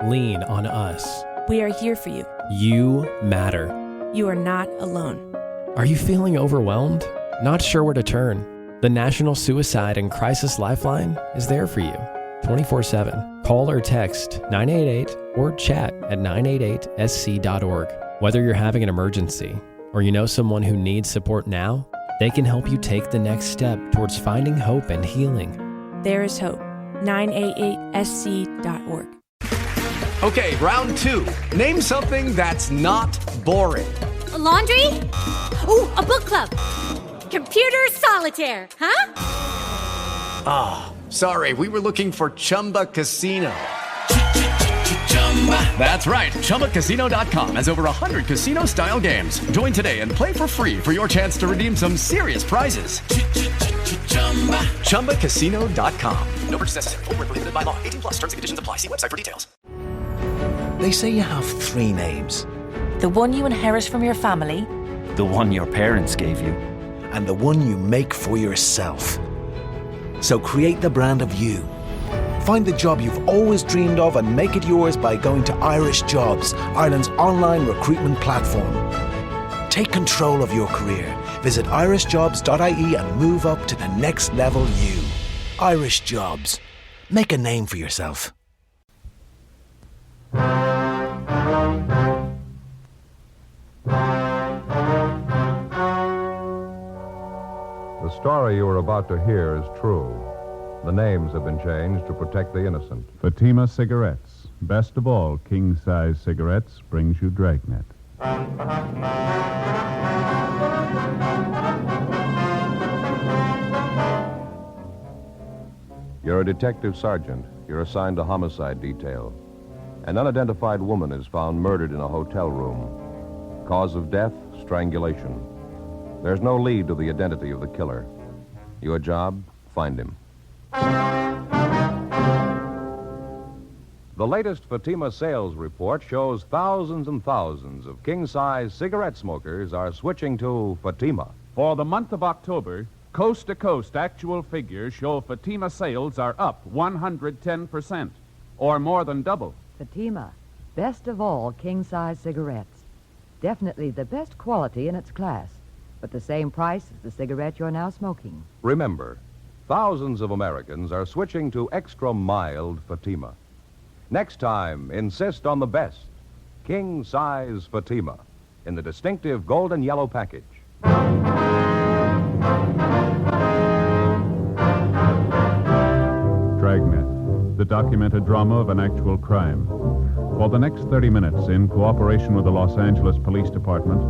lean on us. We are here for you. You matter. You are not alone. Are you feeling overwhelmed? Not sure where to turn? The National Suicide and Crisis Lifeline is there for you 24/7. Call or text 988 or chat at 988sc.org. Whether you're having an emergency or you know someone who needs support now, they can help you take the next step towards finding hope and healing. There is hope. 988sc.org. Okay, round two. Name something that's not boring. A laundry? Ooh, a book club. Computer solitaire, huh? Ah, sorry, we were looking for Chumba Casino. That's right, ChumbaCasino.com has over 100 casino-style games. Join today and play for free for your chance to redeem some serious prizes. ChumbaCasino.com. No purchase necessary. Void where prohibited by law. 18 plus. Terms and conditions apply. See website for details. They say you have three names. The one you inherit from your family. The one your parents gave you. And the one you make for yourself. So create the brand of you. Find the job you've always dreamed of and make it yours by going to Irish Jobs, Ireland's online recruitment platform. Take control of your career. Visit irishjobs.ie and move up to the next level you. Irish Jobs. Make a name for yourself. The story you are about to hear is true. The names have been changed to protect the innocent. Fatima Cigarettes. Best of all, king-size cigarettes brings you Dragnet. You're a detective sergeant. You're assigned to homicide detail. An unidentified woman is found murdered in a hotel room. Cause of death, strangulation. There's no lead to the identity of the killer. Your job, find him. The latest Fatima sales report shows thousands and thousands of king-size cigarette smokers are switching to Fatima. For the month of October, coast-to-coast actual figures show Fatima sales are up 110%, or more than double. Fatima, best of all king-size cigarettes. Definitely the best quality in its class, but the same price as the cigarette you're now smoking. Remember, thousands of Americans are switching to extra mild Fatima. Next time, insist on the best, king-size Fatima, in the distinctive golden yellow package. Dragnet, the documented drama of an actual crime. For the next 30 minutes, in cooperation with the Los Angeles Police Department,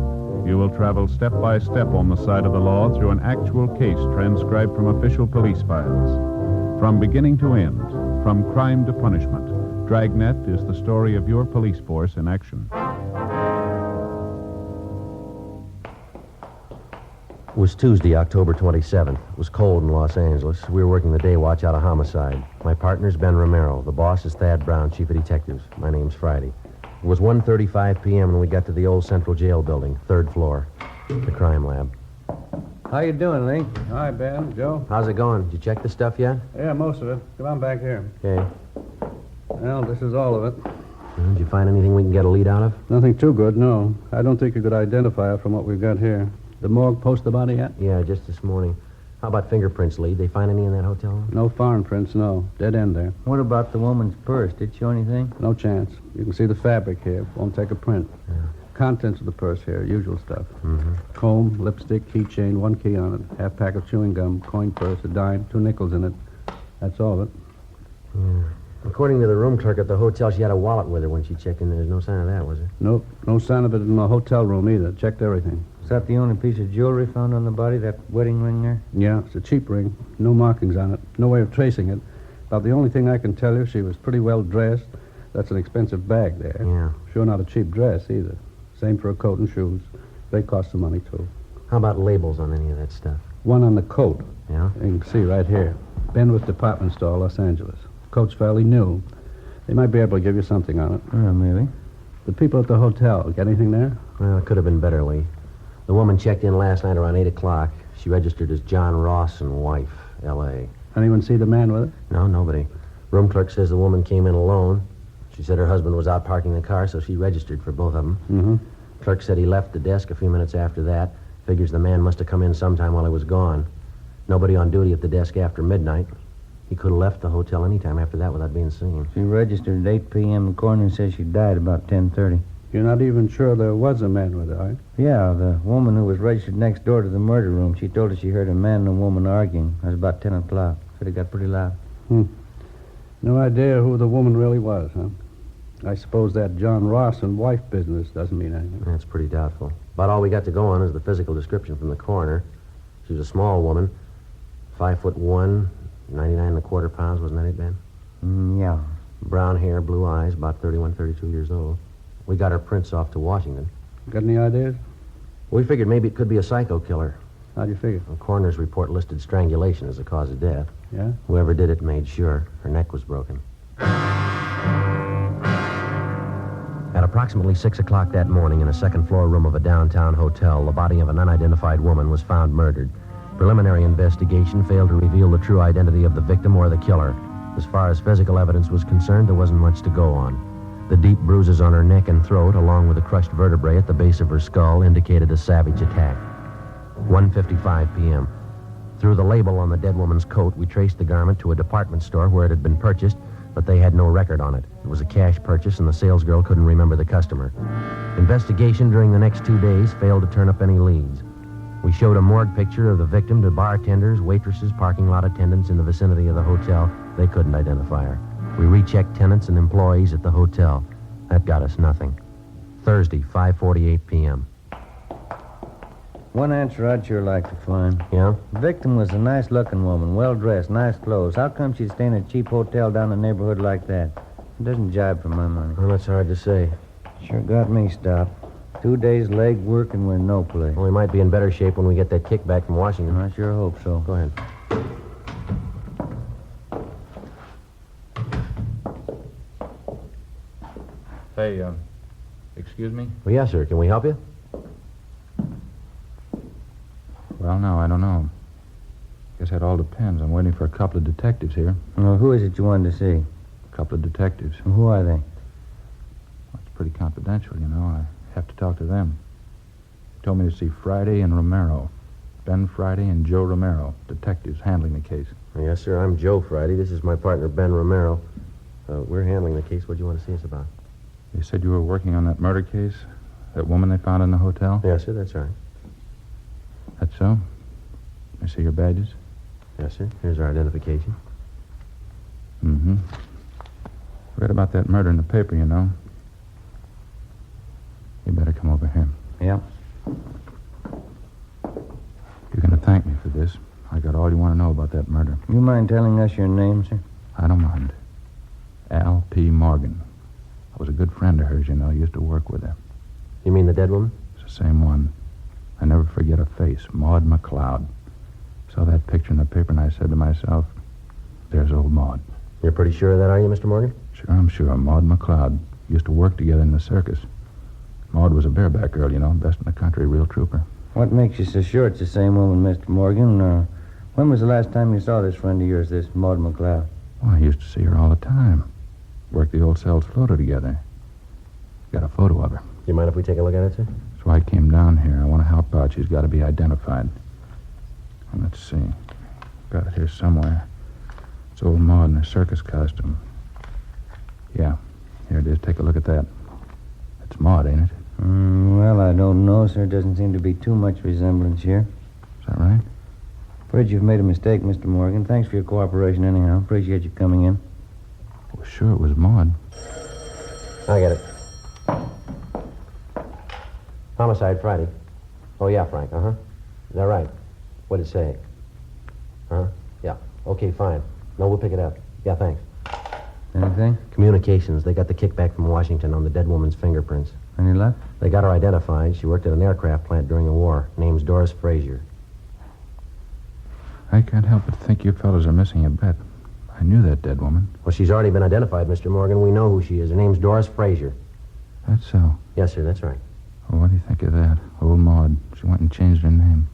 you will travel step by step on the side of the law through an actual case transcribed from official police files. From beginning to end, from crime to punishment, Dragnet is the story of your police force in action. It was Tuesday, October 27th. It was cold in Los Angeles. We were working the day watch out of homicide. My partner's Ben Romero. The boss is Thad Brown, chief of detectives. My name's Friday. It was 1:35 p.m. when we got to the old Central Jail building, 3rd floor, the crime lab. How you doing, Lee? Hi, Ben. Joe? How's it going? Did you check the stuff yet? Yeah, most of it. Come on back here. Okay. Well, this is all of it. Did you find anything we can get a lead out of? Nothing too good, no. I don't think you could identify it from what we've got here. The morgue post the body yet? Yeah, just this morning. How about fingerprints, Lee? They find any in that hotel room? No foreign prints, no. Dead end there. What about the woman's purse? Did it show anything? No chance. You can see the fabric here. Won't take a print. Yeah. Contents of the purse here, usual stuff. Mm-hmm. Comb, lipstick, keychain, 1 key on it, half pack of chewing gum, coin purse, a dime, 2 nickels in it. That's all of it. Yeah. According to the room clerk at the hotel, she had a wallet with her when she checked in. There's no sign of that, was there? Nope. No sign of it in the hotel room either. Checked everything. Is that the only piece of jewelry found on the body, that wedding ring there? Yeah, it's a cheap ring. No markings on it. No way of tracing it. About the only thing I can tell you, she was pretty well dressed. That's an expensive bag there. Yeah. Sure not a cheap dress either. Same for a coat and shoes. They cost some money, too. How about labels on any of that stuff? One on the coat. Yeah? You can see right here. Benwick Department Store, Los Angeles. Coat's fairly new. They might be able to give you something on it. Maybe. The people at the hotel, get anything there? Well, it could have been better, Lee. The woman checked in last night around 8 o'clock. She registered as John Ross and wife, L.A. Anyone see the man with it? No, nobody. Room clerk says the woman came in alone. She said her husband was out parking the car, so she registered for both of them. Mm-hmm. Clerk said he left the desk a few minutes after that. Figures the man must have come in sometime while he was gone. Nobody on duty at the desk after midnight. He could have left the hotel any time after that without being seen. She registered at 8 p.m. The coroner says she died about 10:30. You're not even sure there was a man with her, are you? Yeah, the woman who was registered next door to the murder room, she told us she heard a man and a woman arguing. It was about 10 o'clock. Said it got pretty loud. No idea who the woman really was, huh? I suppose that John Ross and wife business doesn't mean anything. That's pretty doubtful. About all we got to go on is the physical description from the coroner. She was a small woman, 5'1", 99.25 pounds, wasn't that it, Ben? Yeah. Brown hair, blue eyes, about 31, 32 years old. We got her prints off to Washington. Got any ideas? We figured maybe it could be a psycho killer. How'd you figure? The coroner's report listed strangulation as the cause of death. Yeah? Whoever did it made sure her neck was broken. At approximately 6 o'clock that morning, in a second-floor room of a downtown hotel, the body of an unidentified woman was found murdered. Preliminary investigation failed to reveal the true identity of the victim or the killer. As far as physical evidence was concerned, there wasn't much to go on. The deep bruises on her neck and throat, along with the crushed vertebrae at the base of her skull, indicated a savage attack. 1:55 p.m. Through the label on the dead woman's coat, we traced the garment to a department store where it had been purchased, but they had no record on it. It was a cash purchase, and the salesgirl couldn't remember the customer. Investigation during the next 2 days failed to turn up any leads. We showed a morgue picture of the victim to bartenders, waitresses, parking lot attendants in the vicinity of the hotel. They couldn't identify her. We rechecked tenants and employees at the hotel. That got us nothing. Thursday, 5:48 p.m. One answer I'd sure like to find. Yeah? The victim was a nice-looking woman, well-dressed, nice clothes. How come she'd stay in a cheap hotel down the neighborhood like that? It doesn't jibe for my money. Well, that's hard to say. Sure got me stopped. 2 days leg work and we're no place. Well, we might be in better shape when we get that kickback from Washington. I sure hope so. Go ahead. Hey, excuse me? Well, yes, sir. Can we help you? Well, no, I don't know. Guess that all depends. I'm waiting for a couple of detectives here. Well, who is it you wanted to see? A couple of detectives. And who are they? Well, it's pretty confidential, you know. I have to talk to them. They told me to see Friday and Romero. Ben Friday and Joe Romero, detectives handling the case. Yes, sir. I'm Joe Friday. This is my partner, Ben Romero. We're handling the case. What do you want to see us about? They said you were working on that murder case? That woman they found in the hotel? Yes, sir. That's right. That's so? I see your badges? Yes, sir. Here's our identification. Mm-hmm. Read about that murder in the paper, you know. You better come over here. Yeah. You're going to thank me for this. I got all you want to know about that murder. You mind telling us your name, sir? I don't mind. Al P. Morgan. I was a good friend of hers, you know. I used to work with her. You mean the dead woman? It's the same one. I never forget her face, Maud McLeod. Saw that picture in the paper, and I said to myself, there's old Maud. You're pretty sure of that, are you, Mr. Morgan? Sure, I'm sure. Maud McLeod. Used to work together in the circus. Maud was a bareback girl, you know, best in the country, real trooper. What makes you so sure it's the same woman, Mr. Morgan? When was the last time you saw this friend of yours, this Maud McLeod? Well, I used to see her all the time. Worked the old cells floater together. Got a photo of her. You mind if we take a look at it, sir? That's why I came down here. I want to help out. She's got to be identified. Well, let's see. Got it here somewhere. It's old Maud in a circus costume. Yeah, here it is. Take a look at that. It's Maud, ain't it? Well, I don't know, sir. Doesn't seem to be too much resemblance here. Is that right? Afraid you've made a mistake, Mr. Morgan. Thanks for your cooperation anyhow. Appreciate you coming in. Well, sure, it was Maud. I get it. Homicide Friday. Oh, yeah, Frank. Uh-huh. Is that right? What'd it say? Huh? Yeah. Okay, fine. No, we'll pick it up. Yeah, thanks. Anything? Communications. They got the kickback from Washington on the dead woman's fingerprints. Any luck? They got her identified. She worked at an aircraft plant during the war. Name's Doris Frazier. I can't help but think you fellas are missing a bet. I knew that dead woman. Well, she's already been identified, Mr. Morgan. We know who she is. Her name's Doris Frazier. That's so. Yes, sir, that's right. Well, what do you think of that? Old Maud. She went and changed her name.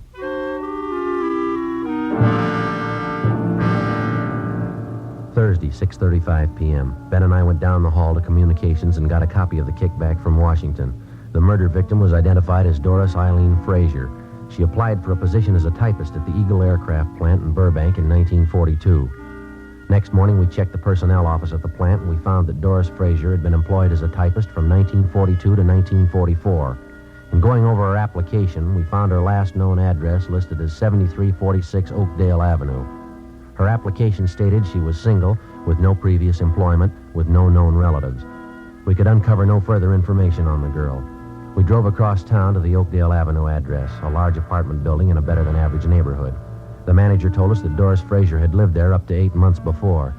Thursday, Tuesday, 6:35 p.m. Ben and I went down the hall to communications and got a copy of the kickback from Washington. The murder victim was identified as Doris Eileen Frazier. She applied for a position as a typist at the Eagle Aircraft plant in Burbank in 1942. Next morning, we checked the personnel office at the plant, and we found that Doris Frazier had been employed as a typist from 1942 to 1944. In going over her application, we found her last known address listed as 7346 Oakdale Avenue. Her application stated she was single, with no previous employment, with no known relatives. We could uncover no further information on the girl. We drove across town to the Oakdale Avenue address, a large apartment building in a better-than-average neighborhood. The manager told us that Doris Frazier had lived there up to 8 months before.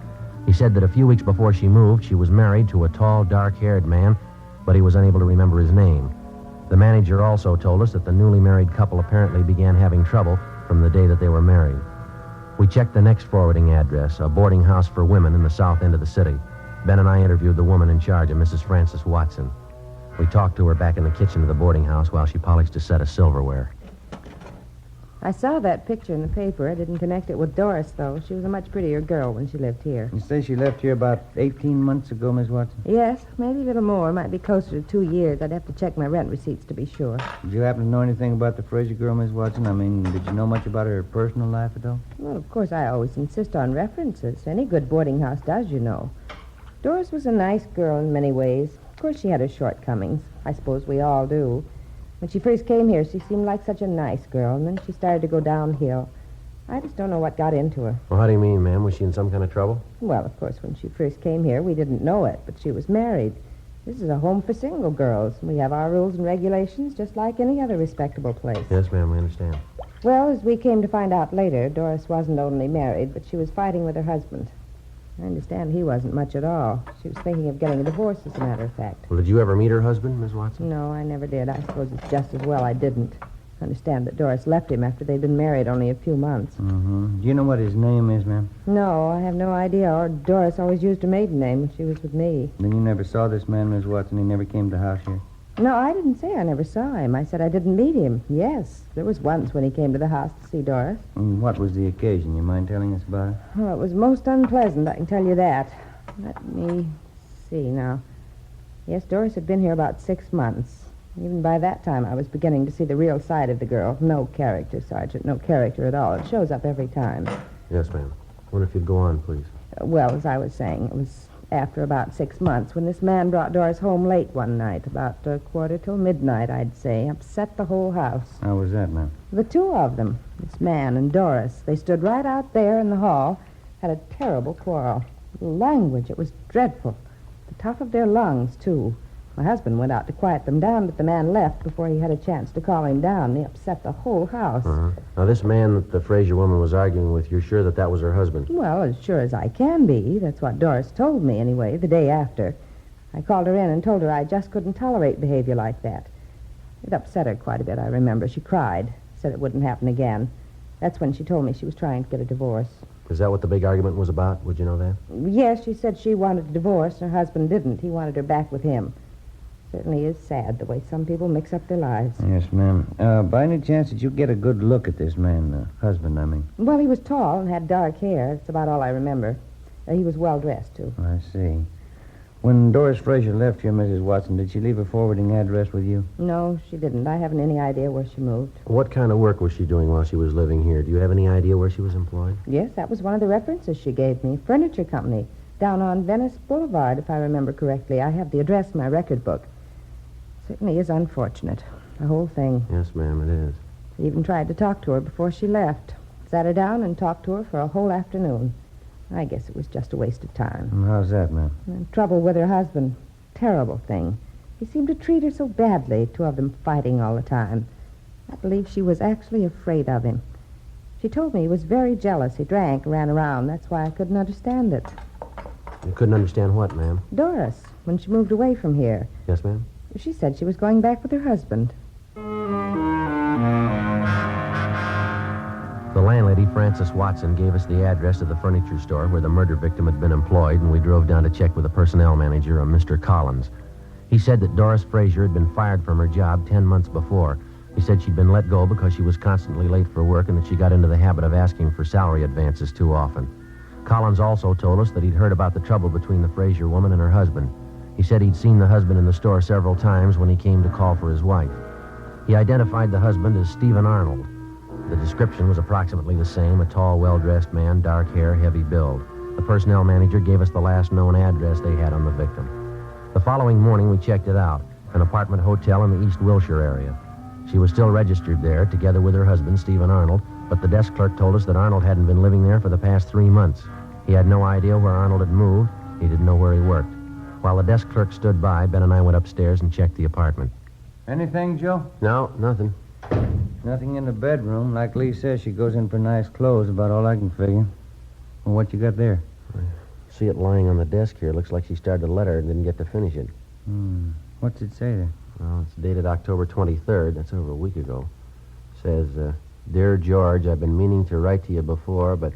He said that a few weeks before she moved, she was married to a tall, dark-haired man, but he was unable to remember his name. The manager also told us that the newly married couple apparently began having trouble from the day that they were married. We checked the next forwarding address, a boarding house for women in the south end of the city. Ben and I interviewed the woman in charge, a Mrs. Frances Watson. We talked to her back in the kitchen of the boarding house while she polished a set of silverware. I saw that picture in the paper. I didn't connect it with Doris, though. She was a much prettier girl when she lived here. You say she left here about 18 months ago, Miss Watson? Yes, maybe a little more. Might be closer to 2 years. I'd have to check my rent receipts to be sure. Did you happen to know anything about the Frazier girl, Miss Watson? I mean, did you know much about her personal life at all? Well, of course, I always insist on references. Any good boarding house does, you know. Doris was a nice girl in many ways. Of course, she had her shortcomings. I suppose we all do. When she first came here, she seemed like such a nice girl, and then she started to go downhill. I just don't know what got into her. Well, how do you mean, ma'am? Was she in some kind of trouble? Well, of course, when she first came here, we didn't know it, but she was married. This is a home for single girls. We have our rules and regulations just like any other respectable place. Yes, ma'am, we understand. Well, as we came to find out later, Doris wasn't only married, but she was fighting with her husband. I understand he wasn't much at all. She was thinking of getting a divorce, as a matter of fact. Well, did you ever meet her husband, Miss Watson? No, I never did. I suppose it's just as well I didn't. I understand that Doris left him after they'd been married only a few months. Mm-hmm. Do you know what his name is, ma'am? No, I have no idea. Or Doris always used her maiden name when she was with me. Then you never saw this man, Miss Watson? He never came to the house here? No, I didn't say I never saw him. I said I didn't meet him. Yes, there was once when he came to the house to see Doris. And what was the occasion? You mind telling us about it? Well, it was most unpleasant, I can tell you that. Let me see now. Yes, Doris had been here about 6 months. Even by that time, I was beginning to see the real side of the girl. No character, Sergeant, no character at all. It shows up every time. Yes, ma'am. I wonder if you'd go on, please. Well, as I was saying, it was after about 6 months when this man brought Doris home late one night, about 1:45, I'd say, upset the whole house. How was that, ma'am? The two of them, this man and Doris, they stood right out there in the hall, had a terrible quarrel. The language, it was dreadful. The top of their lungs, too. My husband went out to quiet them down, but the man left before he had a chance to calm him down. He upset the whole house. Uh-huh. Now, this man that the Frazier woman was arguing with, you're sure that was her husband? Well, as sure as I can be. That's what Doris told me, anyway, the day after. I called her in and told her I just couldn't tolerate behavior like that. It upset her quite a bit, I remember. She cried, said it wouldn't happen again. That's when she told me she was trying to get a divorce. Is that what the big argument was about? Would you know that? Yes, she said she wanted a divorce, and her husband didn't. He wanted her back with him. Certainly is sad the way some people mix up their lives. Yes, ma'am. By any chance, did you get a good look at this man, husband, I mean? Well, he was tall and had dark hair. That's about all I remember. He was well-dressed, too. I see. When Doris Frazier left here, Mrs. Watson, did she leave a forwarding address with you? No, she didn't. I haven't any idea where she moved. What kind of work was she doing while she was living here? Do you have any idea where she was employed? Yes, that was one of the references she gave me. Furniture company, down on Venice Boulevard, if I remember correctly. I have the address in my record book. Certainly is unfortunate, the whole thing. Yes, ma'am, it is. I even tried to talk to her before she left. Sat her down and talked to her for a whole afternoon. I guess it was just a waste of time. And how's that, ma'am? And trouble with her husband. Terrible thing. He seemed to treat her so badly, two of them fighting all the time. I believe she was actually afraid of him. She told me he was very jealous. He drank, ran around. That's why I couldn't understand it. You couldn't understand what, ma'am? Doris, when she moved away from here. Yes, ma'am? She said she was going back with her husband. The landlady, Frances Watson, gave us the address of the furniture store where the murder victim had been employed, and we drove down to check with the personnel manager, a Mr. Collins. He said that Doris Frazier had been fired from her job 10 months before. He said she'd been let go because she was constantly late for work and that she got into the habit of asking for salary advances too often. Collins also told us that he'd heard about the trouble between the Frazier woman and her husband. He said he'd seen the husband in the store several times when he came to call for his wife. He identified the husband as Stephen Arnold. The description was approximately the same, a tall, well-dressed man, dark hair, heavy build. The personnel manager gave us the last known address they had on the victim. The following morning, we checked it out, an apartment hotel in the East Wilshire area. She was still registered there, together with her husband, Stephen Arnold, but the desk clerk told us that Arnold hadn't been living there for the past 3 months. He had no idea where Arnold had moved. He didn't know where he worked. While the desk clerk stood by, Ben and I went upstairs and checked the apartment. Anything, Joe? No, nothing. Nothing in the bedroom. Like Lee says, she goes in for nice clothes, about all I can figure. Well, what you got there? I see it lying on the desk here. Looks like she started a letter and didn't get to finish it. What's it say there? Well, it's dated October 23rd. That's over a week ago. Says, Dear George, I've been meaning to write to you before, but...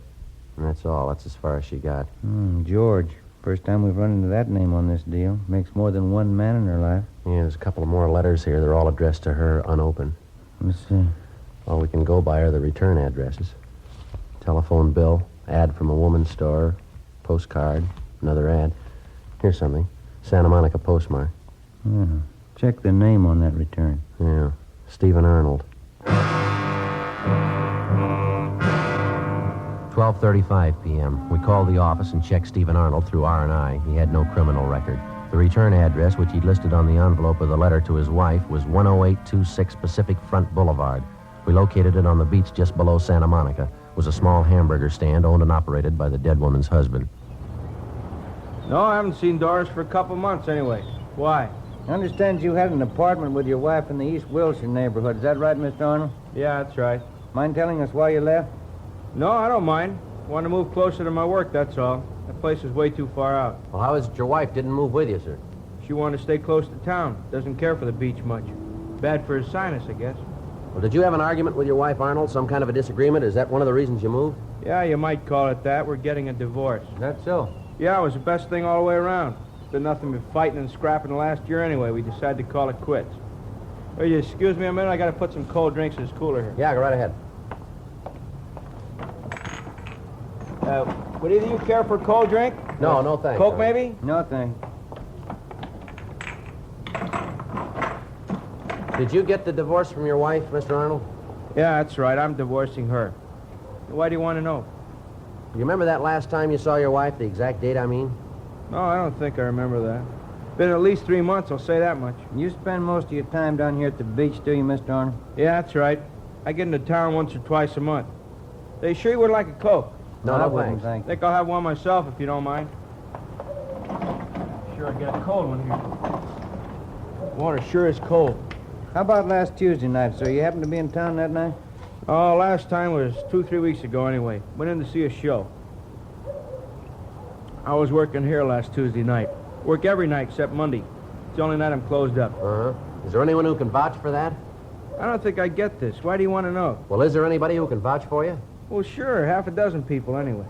And that's all. That's as far as she got. George. First time we've run into that name on this deal. Makes more than one man in her life. Yeah, there's a couple of more letters here. They're all addressed to her, unopened. Let's see. All we can go by are the return addresses. Telephone bill, ad from a woman's store, postcard, another ad. Here's something. Santa Monica postmark. Yeah. Check the name on that return. Yeah. Stephen Arnold. 12:35 p.m. We called the office and checked Stephen Arnold through R&I. He had no criminal record. The return address, which he'd listed on the envelope of the letter to his wife, was 10826 Pacific Front Boulevard. We located it on the beach just below Santa Monica. It was a small hamburger stand owned and operated by the dead woman's husband. No, I haven't seen Doris for a couple months anyway. Why? I understand you had an apartment with your wife in the East Wilshire neighborhood. Is that right, Mr. Arnold? Yeah, that's right. Mind telling us why you left? No, I don't mind. Want to move closer to my work, that's all. That place is way too far out. Well, how is it your wife didn't move with you, sir? She wanted to stay close to town. Doesn't care for the beach much. Bad for his sinus, I guess. Well, did you have an argument with your wife, Arnold? Some kind of a disagreement? Is that one of the reasons you moved? Yeah, you might call it that. We're getting a divorce. That's so? Yeah, it was the best thing all the way around. It's been nothing but fighting and scrapping the last year anyway. We decided to call it quits. Will you excuse me a minute? I got to put some cold drinks in this cooler here. Yeah, go right ahead. Would either of you care for a cold drink? No, no thanks. Coke, maybe? No thanks. Did you get the divorce from your wife, Mr. Arnold? Yeah, that's right. I'm divorcing her. Why do you want to know? You remember that last time you saw your wife, the exact date, I mean? No, I don't think I remember that. Been at least 3 months, I'll say that much. You spend most of your time down here at the beach, do you, Mr. Arnold? Yeah, that's right. I get into town once or twice a month. They sure you would like a Coke? No, I no wouldn't, thanks. Think I'll have one myself if you don't mind. Sure, I get a cold one here. Water sure is cold. How about last Tuesday night, sir? You happened to be in town that night? Oh, last time was 2-3 weeks ago anyway. Went in to see a show. I was working here last Tuesday night. Work every night except Monday. It's the only night I'm closed up. Uh-huh. Is there anyone who can vouch for that? I don't think I get this. Why do you want to know? Well, is there anybody who can vouch for you? Well, sure. Half a dozen people anyway.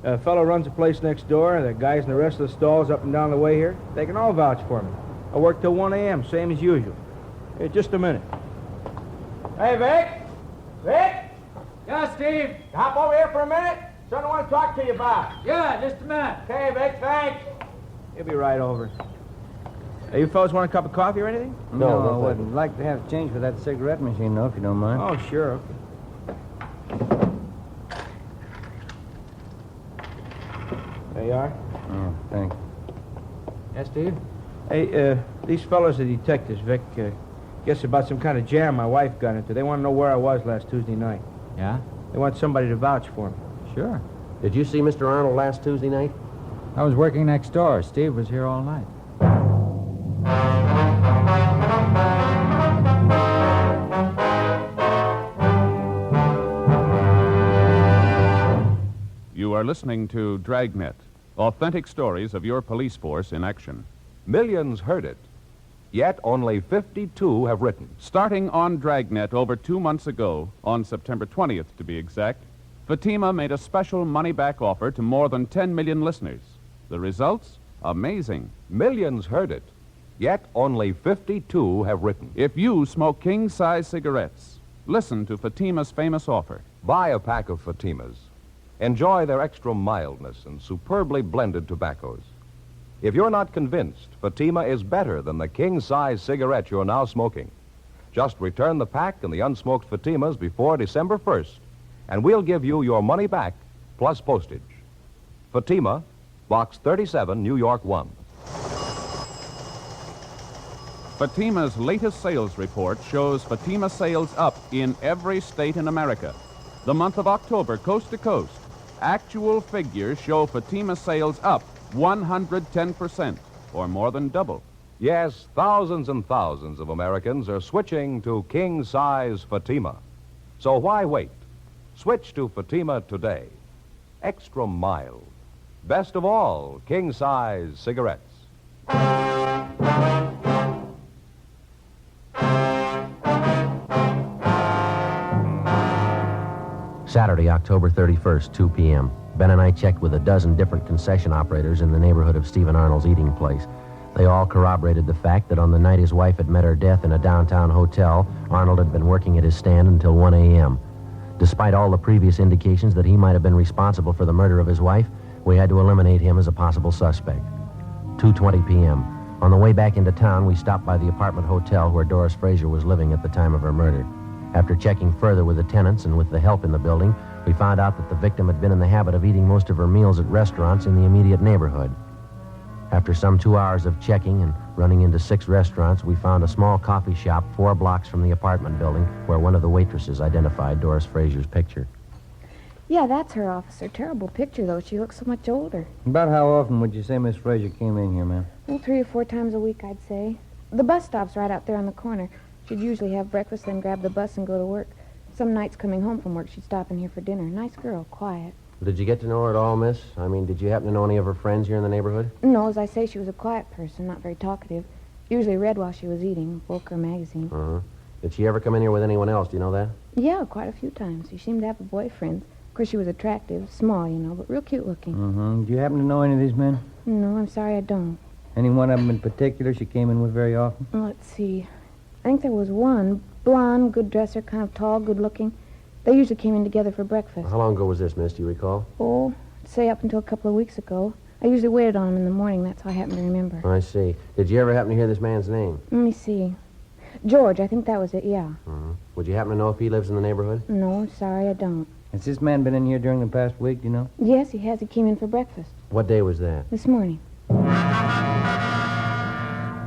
A fellow runs a place next door. The guys in the rest of the stalls up and down the way here, they can all vouch for me. I work till 1 a.m., same as usual. Hey, just a minute. Hey, Vic? Vic? Yeah, Steve? Hop over here for a minute. Something I want to talk to you about. Yeah, just a minute. Okay, Vic, thanks. He'll be right over. Hey, you fellas want a cup of coffee or anything? No, I wouldn't. Like to have change for that cigarette machine, though, if you don't mind. Oh, sure. There you are. Oh, thanks. Yes, Steve? Hey, these fellas are detectives, Vic. Guess about some kind of jam my wife got into. They want to know where I was last Tuesday night. Yeah? They want somebody to vouch for me. Sure. Did you see Mr. Arnold last Tuesday night? I was working next door. Steve was here all night. You are listening to Dragnet, authentic stories of your police force in action. Millions heard it, yet only 52 have written. Starting on Dragnet over 2 months ago, on September 20th to be exact, Fatima made a special money-back offer to more than 10 million listeners. The results? Amazing. Millions heard it, yet only 52 have written. If you smoke king-size cigarettes, listen to Fatima's famous offer. Buy a pack of Fatimas. Enjoy their extra mildness and superbly blended tobaccos. If you're not convinced, Fatima is better than the king-size cigarette you're now smoking. Just return the pack and the unsmoked Fatimas before December 1st, and we'll give you your money back plus postage. Fatima, Box 37, New York 1. Fatima's latest sales report shows Fatima sales up in every state in America. The month of October, coast to coast, actual figures show Fatima sales up 110%, or more than double. Yes, thousands and thousands of Americans are switching to king-size Fatima. So why wait? Switch to Fatima today. Extra mild. Best of all, king-size cigarettes. Saturday, October 31st, 2 p.m. Ben and I checked with a dozen different concession operators in the neighborhood of Stephen Arnold's eating place. They all corroborated the fact that on the night his wife had met her death in a downtown hotel, Arnold had been working at his stand until 1 a.m. Despite all the previous indications that he might have been responsible for the murder of his wife, we had to eliminate him as a possible suspect. 2:20 p.m. On the way back into town, we stopped by the apartment hotel where Doris Frazier was living at the time of her murder. After checking further with the tenants and with the help in the building, we found out that the victim had been in the habit of eating most of her meals at restaurants in the immediate neighborhood. After some 2 hours of checking and running into 6 restaurants, we found a small coffee shop 4 blocks from the apartment building where one of the waitresses identified Doris Frazier's picture. Yeah, that's her, officer. Terrible picture, though. She looks so much older. About how often would you say Miss Frazier came in here, ma'am? Well, 3 or 4 times a week, I'd say. The bus stop's right out there on the corner. She'd usually have breakfast, then grab the bus and go to work. Some nights coming home from work, she'd stop in here for dinner. Nice girl, quiet. Did you get to know her at all, miss? I mean, did you happen to know any of her friends here in the neighborhood? No, as I say, she was a quiet person, not very talkative. Usually read while she was eating, book or magazine. Uh-huh. Did she ever come in here with anyone else? Do you know that? Yeah, quite a few times. She seemed to have a boyfriend. Of course, she was attractive, small, you know, but real cute looking. Mm-hmm. Do you happen to know any of these men? No, I'm sorry I don't. Any one of them in particular she came in with very often? Let's see. I think there was one, blonde, good dresser, kind of tall, good looking. They usually came in together for breakfast. How long ago was this, miss? Do you recall? Oh, I'd say up until a couple of weeks ago. I usually waited on him in the morning. That's how I happen to remember. I see. Did you ever happen to hear this man's name? Let me see. George, I think that was it, yeah. Uh-huh. Would you happen to know if he lives in the neighborhood? No, sorry, I don't. Has this man been in here during the past week, do you know? Yes, he has. He came in for breakfast. What day was that? This morning.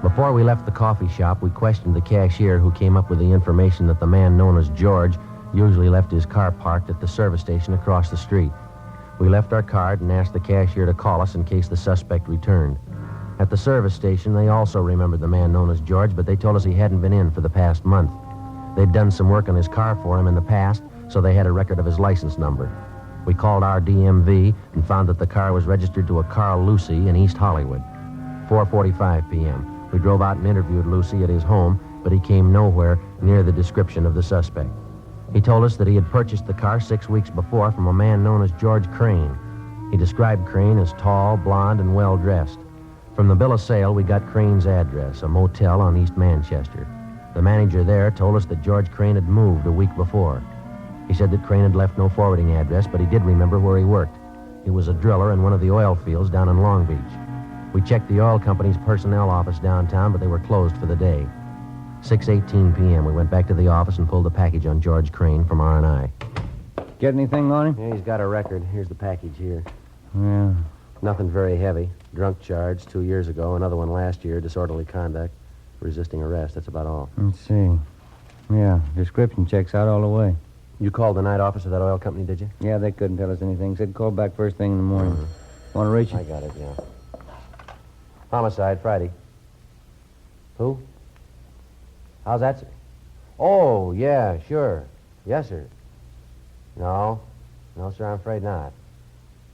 Before we left the coffee shop, we questioned the cashier who came up with the information that the man known as George usually left his car parked at the service station across the street. We left our card and asked the cashier to call us in case the suspect returned. At the service station, they also remembered the man known as George, but they told us he hadn't been in for the past month. They'd done some work on his car for him in the past, so they had a record of his license number. We called our DMV and found that the car was registered to a Carl Lucy in East Hollywood. 4:45 p.m. We drove out and interviewed Lucy at his home, but he came nowhere near the description of the suspect. He told us that he had purchased the car 6 weeks before from a man known as George Crane. He described Crane as tall, blonde, and well-dressed. From the bill of sale, we got Crane's address, a motel on East Manchester. The manager there told us that George Crane had moved a week before. He said that Crane had left no forwarding address, but he did remember where he worked. He was a driller in one of the oil fields down in Long Beach. We checked the oil company's personnel office downtown, but they were closed for the day. 6:18 p.m. We went back to the office and pulled the package on George Crane from R&I. Get anything on him? Yeah, he's got a record. Here's the package here. Yeah. Nothing very heavy. Drunk charge 2 years ago. Another one last year. Disorderly conduct. Resisting arrest. That's about all. Let's see. Yeah, description checks out all the way. You called the night office of that oil company, did you? Yeah, they couldn't tell us anything. Said call back first thing in the morning. Want to reach you? I got it, yeah. Homicide, Friday. Who? How's that, sir? Oh, yeah, sure. Yes, sir. No, sir, I'm afraid not.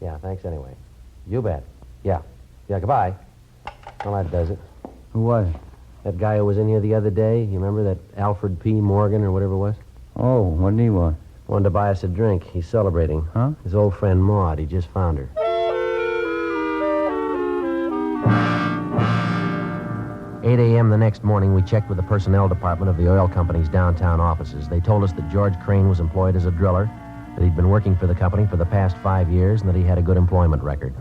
Yeah, thanks anyway. You bet. Yeah, goodbye. Well, that does it. Who was it? That guy who was in here the other day. You remember that Alfred P. Morgan or whatever it was? Oh, what did he want? Wanted to buy us a drink. He's celebrating. Huh? His old friend Maud. He just found her. 8 a.m. the next morning, we checked with the personnel department of the oil company's downtown offices. They told us that George Crane was employed as a driller, that he'd been working for the company for the past 5 years and that he had a good employment record.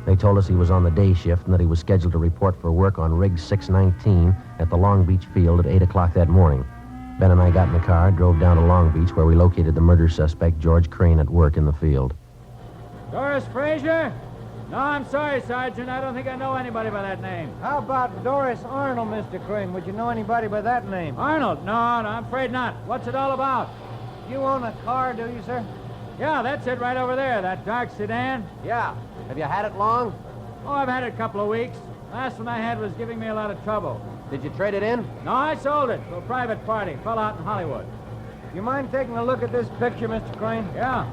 They told us he was on the day shift and that he was scheduled to report for work on Rig 619 at the Long Beach field at 8 o'clock that morning. Ben and I got in the car, drove down to Long Beach, where we located the murder suspect, George Crane, at work in the field. Doris Frazier? No, I'm sorry, Sergeant. I don't think I know anybody by that name. How about Doris Arnold, Mr. Crane? Would you know anybody by that name? Arnold? No, I'm afraid not. What's it all about? You own a car, do you, sir? Yeah, that's it right over there, that dark sedan. Yeah. Have you had it long? Oh, I've had it a couple of weeks. Last one I had was giving me a lot of trouble. Did you trade it in? No, I sold it to a private party. Fell out in Hollywood. You mind taking a look at this picture, Mr. Crane? Yeah.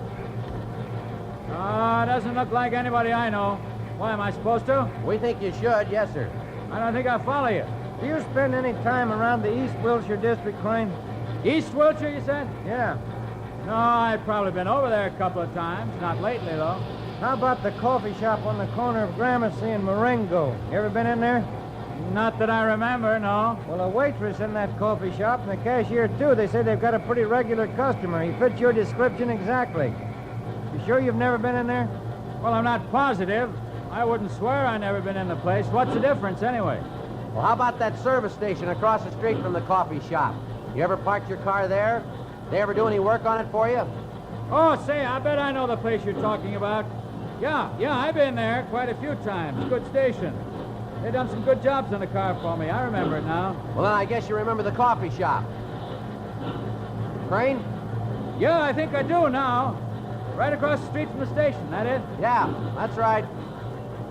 Doesn't look like anybody I know. Why, am I supposed to? We think you should, yes, sir. I don't think I'll follow you. Do you spend any time around the East Wilshire district, Crane? East Wilshire, you said? Yeah. No, I've probably been over there a couple of times. Not lately, though. How about the coffee shop on the corner of Gramercy and Marengo? You ever been in there? Not that I remember, no. Well, a waitress in that coffee shop and the cashier, too, they say they've got a pretty regular customer. He fits your description exactly. You sure you've never been in there? Well, I'm not positive. I wouldn't swear I've never been in the place. What's the difference, anyway? Well, how about that service station across the street from the coffee shop? You ever parked your car there? They ever do any work on it for you? Oh, say, I bet I know the place you're talking about. Yeah, I've been there quite a few times. Good station. They done some good jobs on the car for me. I remember it now. Well, then I guess you remember the coffee shop. Crane? Yeah, I think I do now. Right across the street from the station, that it? Yeah, that's right.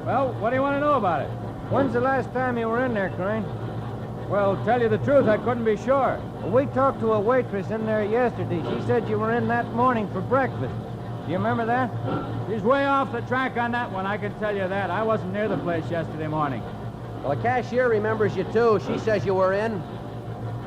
Well, what do you want to know about it? When's the last time you were in there, Crane? Well, tell you the truth, I couldn't be sure. Well, we talked to a waitress in there yesterday. She said you were in that morning for breakfast. Do you remember that? She's way off the track on that one, I can tell you that. I wasn't near the place yesterday morning. Well, the cashier remembers you, too. She says you were in.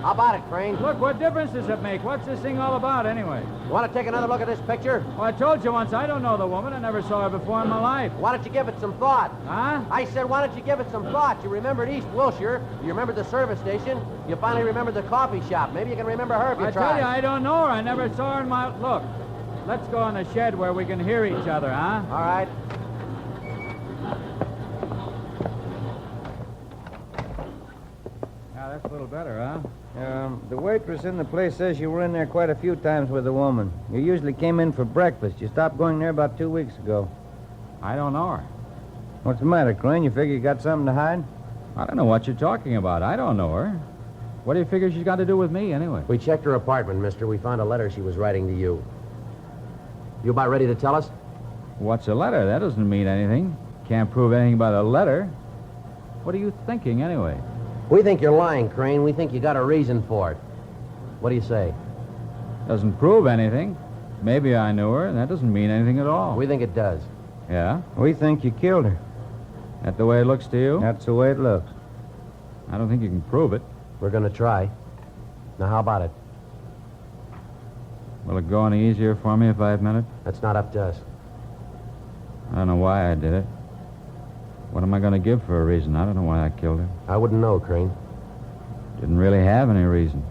How about it, Crane? Look, what difference does it make? What's this thing all about, anyway? You want to take another look at this picture? Well, I told you once, I don't know the woman. I never saw her before in my life. Why don't you give it some thought? Huh? I said, why don't you give it some thought? You remembered East Wilshire. You remembered the service station. You finally remembered the coffee shop. Maybe you can remember her if you try. I tell you, I don't know her. I never saw her in my... Look, let's go in the shed where we can hear each other, huh? All right. Yeah, that's a little better, huh? The waitress in the place says you were in there quite a few times with a woman. You usually came in for breakfast. You stopped going there about 2 weeks ago. I don't know her. What's the matter, Crane? You figure you got something to hide? I don't know what you're talking about. I don't know her. What do you figure she's got to do with me, anyway? We checked her apartment, mister. We found a letter she was writing to you. You about ready to tell us? What's a letter? That doesn't mean anything. Can't prove anything by a letter. What are you thinking, anyway? We think you're lying, Crane. We think you got a reason for it. What do you say? Doesn't prove anything. Maybe I knew her. That doesn't mean anything at all. We think it does. Yeah? We think you killed her. That the way it looks to you? That's the way it looks. I don't think you can prove it. We're going to try. Now, how about it? Will it go any easier for me if I admit it? That's not up to us. I don't know why I did it. What am I going to give for a reason? I don't know why I killed her. I wouldn't know, Crane. Didn't really have any reason.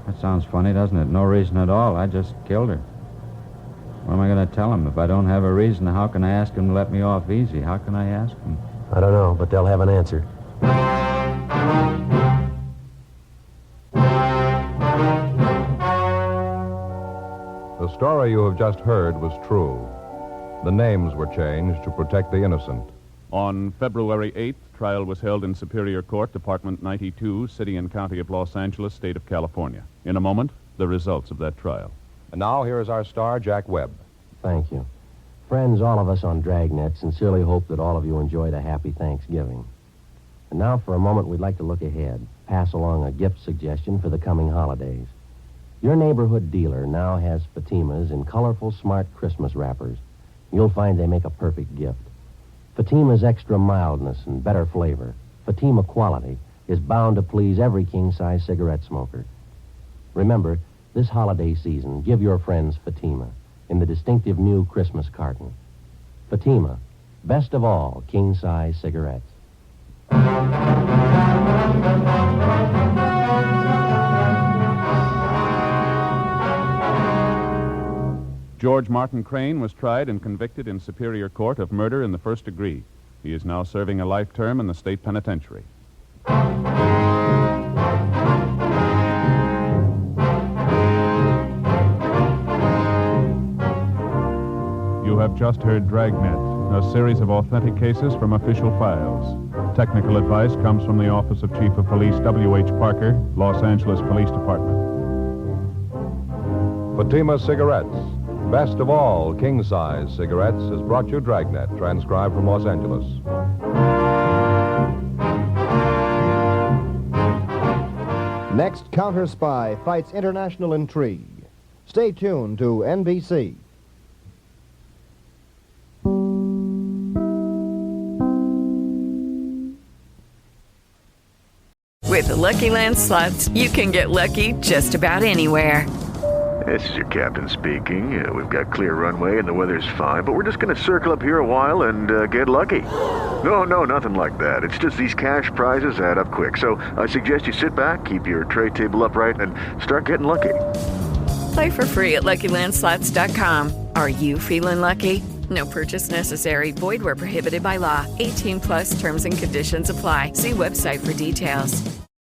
That sounds funny, doesn't it? No reason at all. I just killed her. What am I going to tell him? If I don't have a reason, how can I ask him to let me off easy? How can I ask him? I don't know, but they'll have an answer. The story you have just heard was true. The names were changed to protect the innocent. On February 8th, trial was held in Superior Court, Department 92, City and County of Los Angeles, State of California. In a moment, the results of that trial. And now, here is our star, Jack Webb. Thank you. Friends, all of us on Dragnet sincerely hope that all of you enjoyed a happy Thanksgiving. And now, for a moment, we'd like to look ahead, pass along a gift suggestion for the coming holidays. Your neighborhood dealer now has Fatimas in colorful, smart Christmas wrappers. You'll find they make a perfect gift. Fatima's extra mildness and better flavor, Fatima quality, is bound to please every king-size cigarette smoker. Remember, this holiday season, give your friends Fatima in the distinctive new Christmas carton. Fatima, best of all king-size cigarettes. George Martin Crane was tried and convicted in Superior Court of murder in the first degree. He is now serving a life term in the state penitentiary. You have just heard Dragnet, a series of authentic cases from official files. Technical advice comes from the Office of Chief of Police W.H. Parker, Los Angeles Police Department. Fatima Cigarettes, best of all king-size cigarettes, has brought you Dragnet, transcribed from Los Angeles. Next, Counter Spy fights international intrigue. Stay tuned to NBC. With the Lucky Land Slots, you can get lucky just about anywhere. This is your captain speaking. We've got clear runway and the weather's fine, but we're just going to circle up here a while and get lucky. No, nothing like that. It's just these cash prizes add up quick. So I suggest you sit back, keep your tray table upright, and start getting lucky. Play for free at LuckyLandSlots.com. Are you feeling lucky? No purchase necessary. Void where prohibited by law. 18+ terms and conditions apply. See website for details.